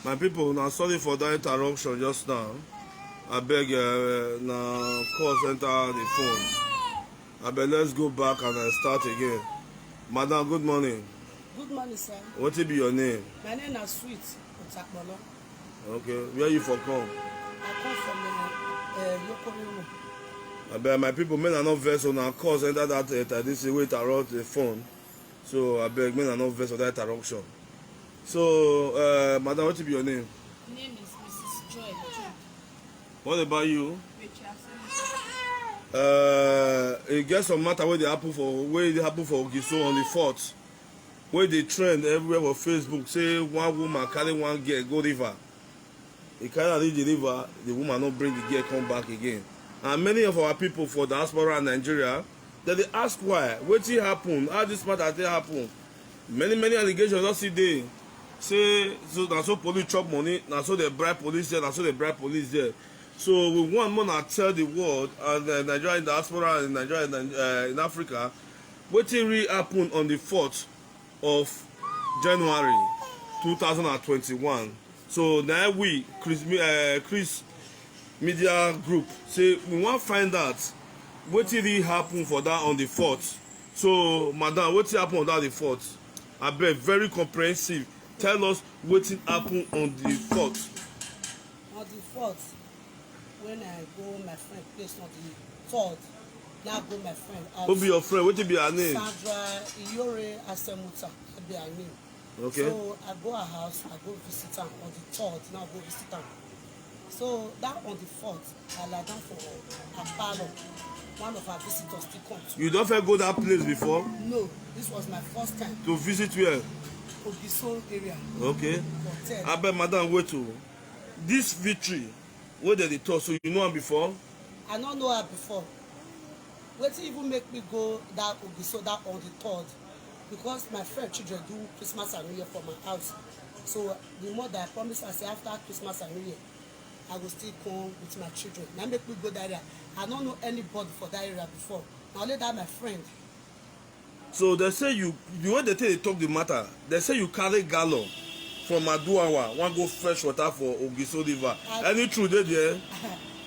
My people, now sorry for that interruption just now. I beg now call center the phone. I beg let's go back and start again. Madam, good morning. Good morning, sir. What will be your name? My name is Sweet Otakbolo. Okay, where you from come? I come from Yokoriwo. I beg my people, men are not vex on our call center that this way interrupt the phone. So I beg men are not vex on that interruption. So, madam, what will be your name? My name is Mrs. Joy. What about you? Rachel. It gets some matter where they happen for Ogiso on the 4th. Where they trend everywhere for Facebook, say one woman carry one girl go river. He carry reach the river, the woman not bring the girl come back again. And many of our people for diaspora and Nigeria, they ask why, wetin happen, how this matter dey happen. Many allegations don see dey. Say so na so police chop money, na so they bribe police there, na so they bribe police there. So we want more to tell the world and Nigeria in diaspora and Nigeria in Africa, wetin really happen on the 4th of January 2021. So now we Chris Media Group say we want find out wetin really happen for that on the 4th. So madam, wetin happen on that the 4th? Abeg, very comprehensive. Tell us wetin happen on the 4th. On the 4th, when I go my friend place on the 3rd, now go my friend house. Who be your friend? Wetin be her name? Sandra Iyore Asemuta, that be her name. Okay. So I go her house, I go visit her on the 3rd, now go visit her. So that on the 4th, I lie down for a parlor. One of our visitors still come to. You don't first go that place before? No, this was my first time. To visit where? Ogiso area. Okay. Hotel. Abeg, madam, wait o. This victory wey dem dey talk, so you know am before? I no know her before. Wetin even make me go that Ogiso that on the 3rd, because my friend children do Christmas and New Year for my house. So the mother I promise her say after Christmas and New Year, I go still come with my children. Na make me go that area. I no know anybody for that area before. Na only that my friend. So they say you, the way they take dey talk the matter, they say you carry gallon from Aduawa, wan go fetch water for Ogiso river. Any truth dey there?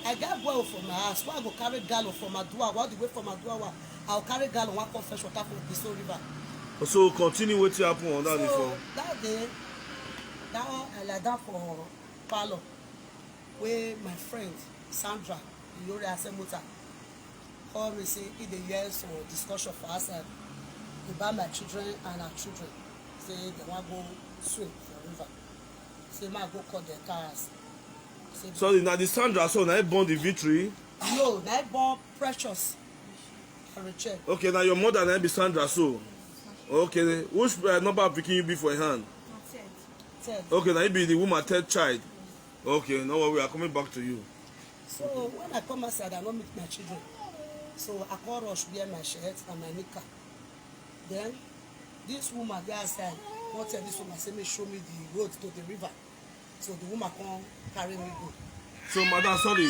I get well from my house. Why I go carry gallon from Aduawa? All the way from Aduawa, I go carry gallon wan come fetch water for Ogiso river. So continue wetin happen on that before. So that day, that one I lie down for parlor wey my friend Sandra Iyore Asemuta call me say e dey hear some discussion for outside about my children and her children. Say they wan go swim for river. Say ma go call their cars. Sorry, na the Sandra son na born the victory? No, na born Precious and Rachel. Okay, na your mother na be Sandra so. Okay, which number of pikin you be for your hand? Third. Okay, now you be the woman third child. Okay, no worry, we are coming back to you. So when I come outside, I don't meet my children. So I call rush wear my shirt and my knicker. Then this woman there outside, won't tell this woman, say me show me the road to the river. So the woman come carry me go. So madam, sorry.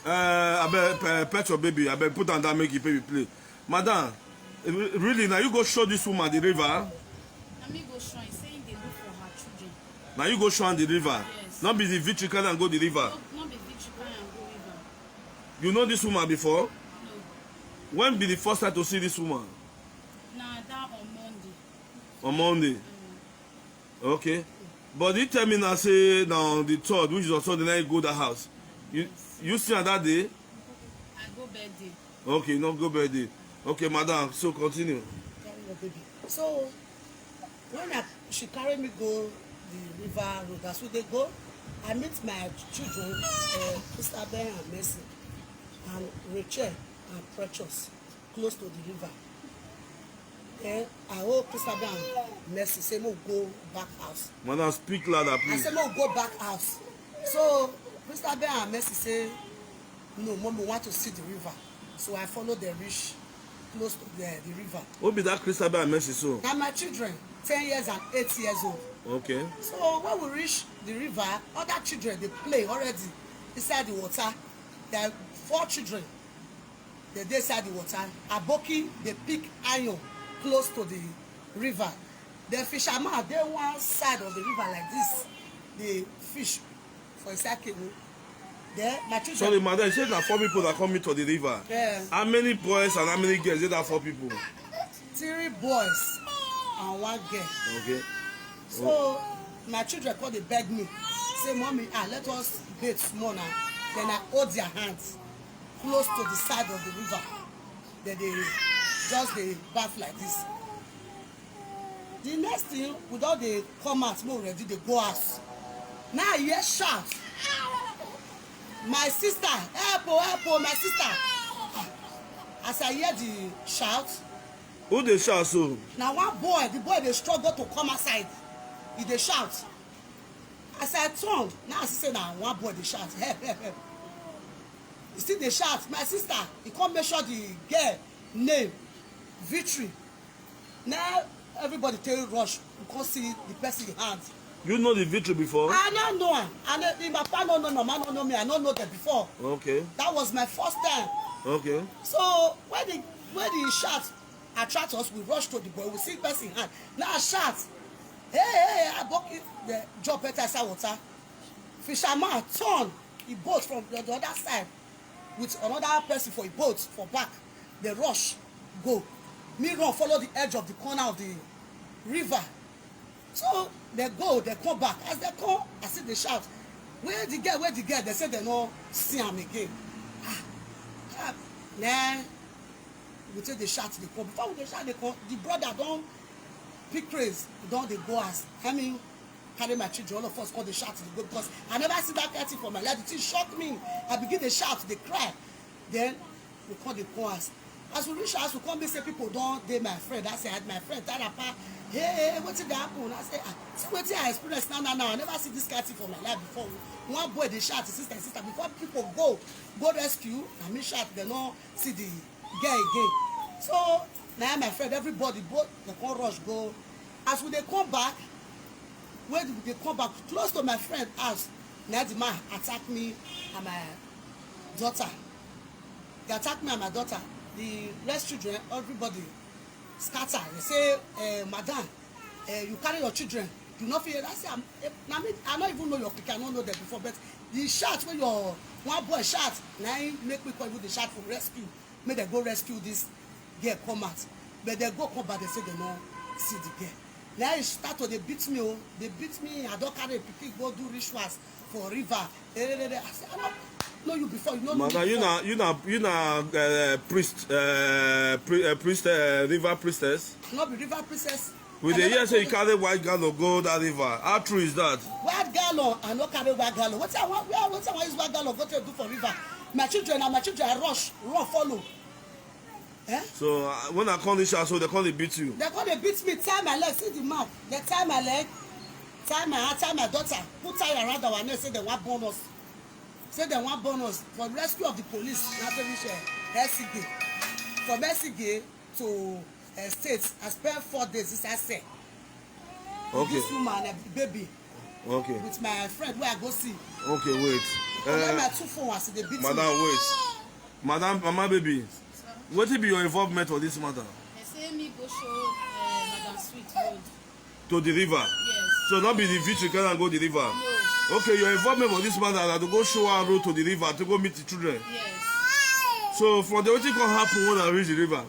I beg pet your baby. I beg put on that make you baby play. Madam, really now you go show this woman the river? Let me go show him saying they look for her children. Now you go show her the river? Yes. Not be the victory can and go the river. Not be victory can and go river. You know this woman before? No. When be the first time to see this woman? Nah, that on Monday. On Monday. Okay. But you tell me now say now the 3rd, which is also the night you go that house. You see her that day? I go birthday. Okay, not go birthday. Okay, madam, so continue. Carry your baby. So when she carry me go the river road, as we dey go, I meet my children, Christabel and Mercy, and Rachel and Precious, close to the river. Then I hold Christabel and Mercy, say mo go back house. Madam, speak louder, I please. say mo go back house. So Christabel and Mercy say, no, mom, we want to see the river. So I follow them reach close to the river. Who be that Christabel and Mercy so? Now my children, 10 years and 8 years old. Okay. So when we reach the river, other children they play already inside the water. There are 4 children. They inside the water. Aboki they pick iron close to the river. The fisherman they one side of the river like this. the fish for inside canoe. Then my children. Sorry, madam, you said that 4 people that come to the river. Yeah. How many boys and how many girls? Is that 4 people? 3 boys and 1 girl. Okay. So my children come dey beg me, say, "Mommy, let us bathe small now." Then I hold their hands close to the side of the river. Then they just dey bath like this. The next thing, without they come out, more already they go house. Now I hear shout, "My sister, help oh, help oh, my sister!" As I hear the shout, Who they shout so? na one boy, the boy dey struggle to come outside. He dey shout. As I turn, now I see say na one boy dey shout, "Help, help, help!" He still dey shout, "My sister!" He come make sure the girl name Victory. Now everybody take rush, you come see the person hand. You know the Victory before? I no know am. The papa no know, mama no know me. I no know them before. Okay. That was my first time. Okay. So when the shout attract us, we rush to the boy. We see person hand. Now I shout, hey, I buck it. The drop better inside water. Fisherman turn he boat from the other side with another person for a boat for back. They rush, go. Me run follow the edge of the corner of the river. So they go, they come back. As they come, I see the shout, where the girl, where the girl? They say they no see him again. Then we take the shout, they come. Before we shout, they come. The brother don't pick praise. Don't they go as I mean, carry my children. All of us call the shout, they go because I never see that kind of thing for my life. The thing shocked me. I begin to shout, they cry. Then we call the chorus. As we reach house, we come, say people don't. They my friend. I say I had my friend. Hey, what did happen? I say, see what I experienced now. I never see this kind of thing for my life before. One boy they shout, sister. Before people go rescue, I mean shout, they don't see the girl again. So now my friend, everybody, both they come rush go. As we they come back, when they come back close to my friend house, now the man attack me and my daughter. They attack me and my daughter. The rest children, everybody scatter. They say, "Madam, you carry your children. Do not fear." I say, I don't even know your pick. I don't know them before. But the shout when your one boy shout, now make me call you the shout for rescue. Make them go rescue this girl come out. But they go come back. They say they don't see the girl. Now it start to they beat me. Oh, they beat me. I don't carry a pick. Go do rituals for river. I say, I don't know you before. You know me before. You know, priest, river priestess. Not be river princess. With the year say you carry white gallon go that river. How true is that? White gallon, I no carry white gallon. What I want use white gallon go to do for river? My children I rush, run follow. Eh? So when I call this house, so they call it beat you. They call they beat me, tie my leg, see the mouth. They tie my leg, tie my hand, tie my daughter, put tie around our neck, say they want bonus. Say they want bonus for rescue of the police. Now they reach SCG. From SCG to States, I spent 4 days this I say. Okay. This woman, baby. Okay. With my friend where I go see. Okay, wait. My 2 phones, they beat Madam, me. wait. Madam, mama baby. What will be your involvement on this matter? They say me go show Madam Sweet road. To the river? Yes. So not be the Victory can go the river? No. Okay, your involvement on this matter is to go show her road to the river to go meet the children. Yes. So for the what can happen when I reach the river?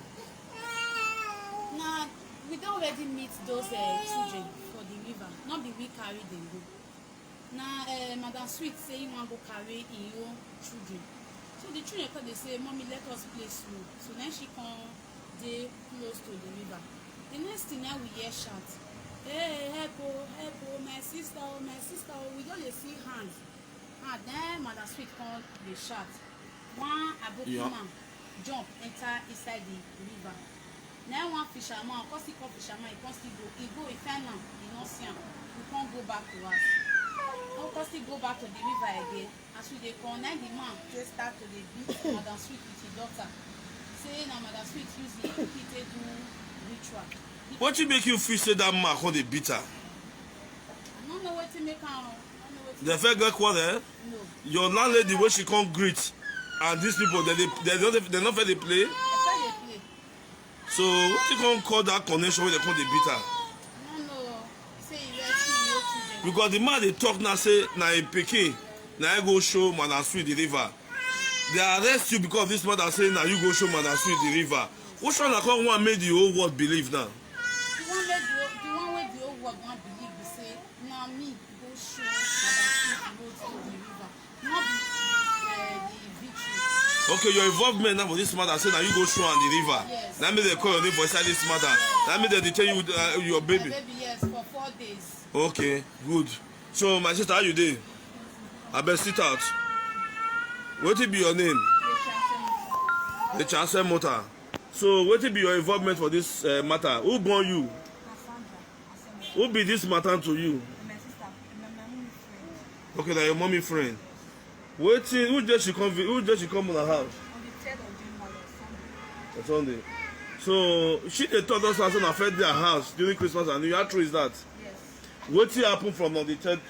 Now, we don't already meet those children for the river. Not be we carry them go. Now, Madam Sweet say you want to go carry your own children. So the children come, they say, "Mommy, let us play slow." So then she come, they close to the river. The next thing now we hear shout, "Hey, help oh, my sister, oh, my sister, oh." We don't see hands. And then Madam Sweet come, they shout. One aboki man jump, enter inside the river. Now one fisherman, because he call fisherman, he can't still go. He go, he find him, he not see him. He can't go back to us. Because he go back to the river again. As we dey come, now the man just start to dey beat Madam Sweet with his daughter. Say now Madam Sweet use the kit to do ritual. What you make you feel say that man called the bitter? I don't know what to make am. The first girl quarrel, No. your landlady when she come greet, and these people they not fair they play. I try dey play. So what you can call that connection where they call the bitter? I don't know. Say you rescue your children. because the man dey talk now say na him pikin na I go show Madam Sweet the river. They arrest you because this mother say na you go show Madam Sweet the river. Which one na come one make the whole world believe now? The one wey the whole world wan believe be say na me go show Madam Sweet the road to the river, not the victory. Okay, your involvement now for this matter say na you go show am the river. Yes. Na me dey call your name for inside this matter. Na me dey tell you your baby. My baby, yes, for 4 days. Okay, good. So my sister, how you dey? Abeg sit out. Wetin be your name? The Chancellor Mota. So wetin be your involvement for this matter? Who born you? Who be this matter to you? My sister, my mommy friend. Okay, na your mommy friend. Wetin? Who just she come on her house? On the 3rd of January, Sunday. On Sunday. So she dey talk us say na affect their house during Christmas and New Year. How true is that? Yes. Wetin happen from on the 3rd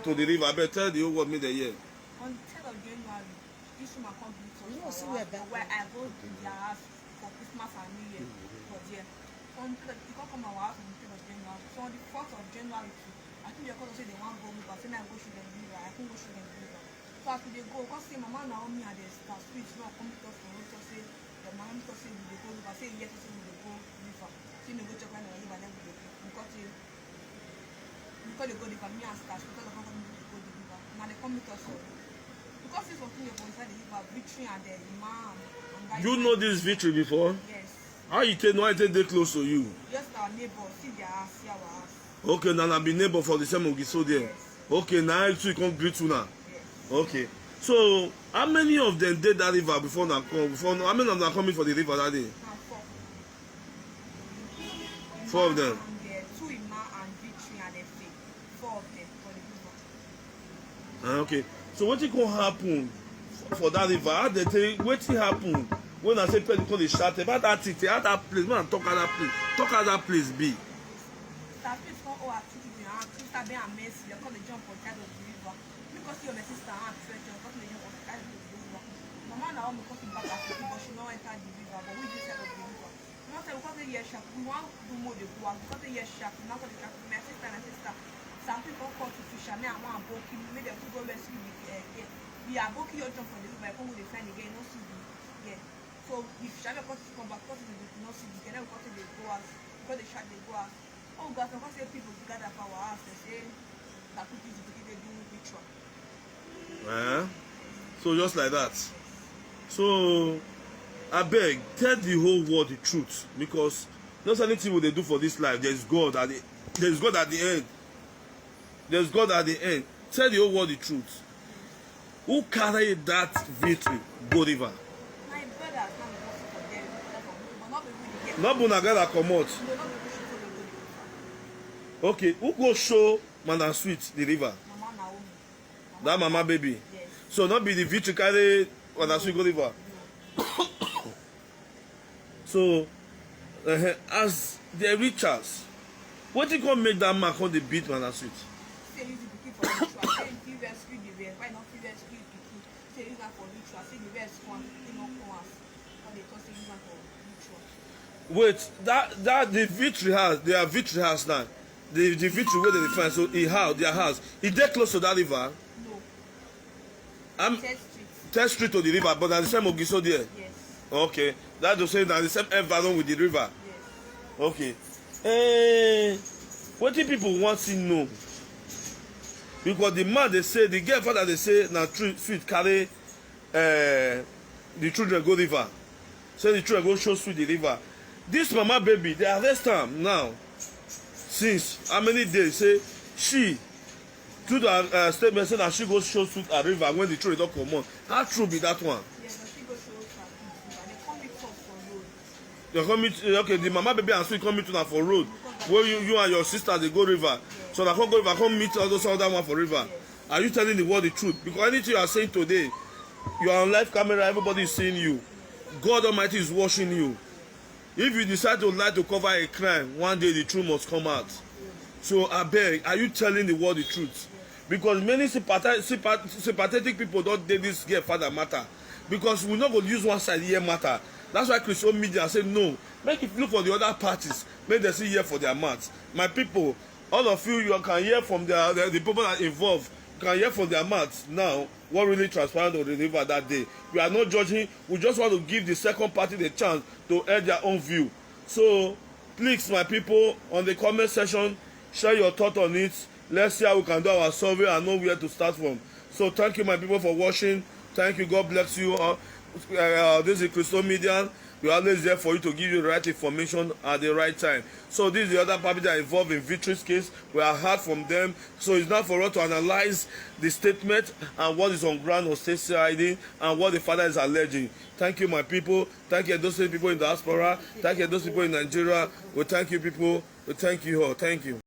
to the river? Abeg tell the whole world make they hear. On the 3rd of January, this woman come to me You know, see for where house, that- where I go to their house for Christmas and New Year for there. On the 3rd, you can't come our house on the 3rd of January. So on the 4th of January too, I think they're going to say they want to go with us. Say I go show them the river. I can't go show them the river. So as we dey go, because say Mama Naomi and the star sweet not come to us for road to say the mama to say we dey go river. Say yes, say we dey go river. Say we go check when the river then we dey go. Because they go river, me and stars because they come to go the river. Now they come with us for road. Because this one thing they go inside the river, victory and the imam and that. You know this victory before? Yes. How you take know I take dey close to you? Just our neighbor, see their house, see our house. Okay, now I be neighbor for the same Ogiso there. Okay, now you come greet you now. Yes. Okay. So how many of them did that river before now come? How many of them are coming for the river that day? Now four. 4 of them. And the 2 imam and victory and the faith. 4 of them for the river. Okay. So what it gonna happen for that river? How they take wetin happen when I say people come dey shout about that thing, how that place, when I talk how that place, talk how that place be. Start with one or two children and sister Ben and Mercy, they call the jump on side of the river. Because your sister and children, because they jump on side of the river. Mama now me come back at the river, but she not enter the river, but we this side of the river. We want to because they hear sharp, we want to do more the go out because they hear sharp. We now call the sharp. My sister and sister. Some people come to fish and me and one boki, make them to go rescue the we are boki your jump from the river, come with the find again, no see the So if Shabby come back, because they not see the then we come to the go out, because they shot they go out. Oh God, some say people gather for our house, they say that people they do ritual. So just like that. So I beg, tell the whole world the truth, because not anything what they do for this life. There's God at the end. There's God at the end. Tell the whole world the truth. Who carried that victory? Go river. My brothers now go for them, but not be really get. Not Bunagada come out. No, not be really show them go the river. Okay, who go show Madam Sweet the river? Mama Naomi. That mama baby. Yes. So not be the victory carry Madam Sweet go river. So as they reach us, what you gonna make that man come dey beat Madam Sweet? Say use the pikin for ritual. Say if you rescue the rest, why not you rescue the pikin? Say use that for ritual. Say the rest one, you know, come as. But they talk say use that for ritual. Wait, that the victory house, their victory house now. The victory where they find, so their house. Is they close to that river? No. I'm 10th Street. 10th Street to the river, but at the same Ogiso there. Yes. Okay, that to say that the same environment with the river. Yes. Okay. What do people want to know? Because the man they say, the girl father they say, now Sweet carry the children go river. Say the children go show Sweet the river. This mama baby, they arrest am now. Since how many days? Say she to the statement say that she go show Sweet a river when the children don't come on. How true be that one? Yes, but she go show us and they come meet us for road. They come meet, okay, the mama baby and Sweet come meet una for road where you and your sister they go river. So they come go river, come meet all those other one for river. Are you telling the world the truth? Because anything you are saying today, you are on live camera, everybody is seeing you. God Almighty is watching you. If you decide to lie to cover a crime, one day the truth must come out. So I beg, are you telling the world the truth? Because many sympathetic people don't take this girl father matter. Because we not going to use one side here matter. That's why Christian media say no. Make it look for the other parties. Make them see here for their mouth. My people, all of you can hear from the people that are involved, you can hear from their mouths now what really transpired on the river that day. We are not judging, we just want to give the second party the chance to air their own view. So please, my people, on the comment section, share your thought on it. Let's see how we can do our survey and know where to start from. So thank you, my people, for watching. Thank you. God bless you. This is Crystal Media. We are always there for you to give you the right information at the right time. So this is the other party that are involved in Victory's case. We are heard from them. So it's not for us to analyze the statement and what is on ground of state CID and what the father is alleging. Thank you, my people. Thank you, those people in diaspora. Thank you, those people in Nigeria. We thank you, people. We thank you all. Thank you.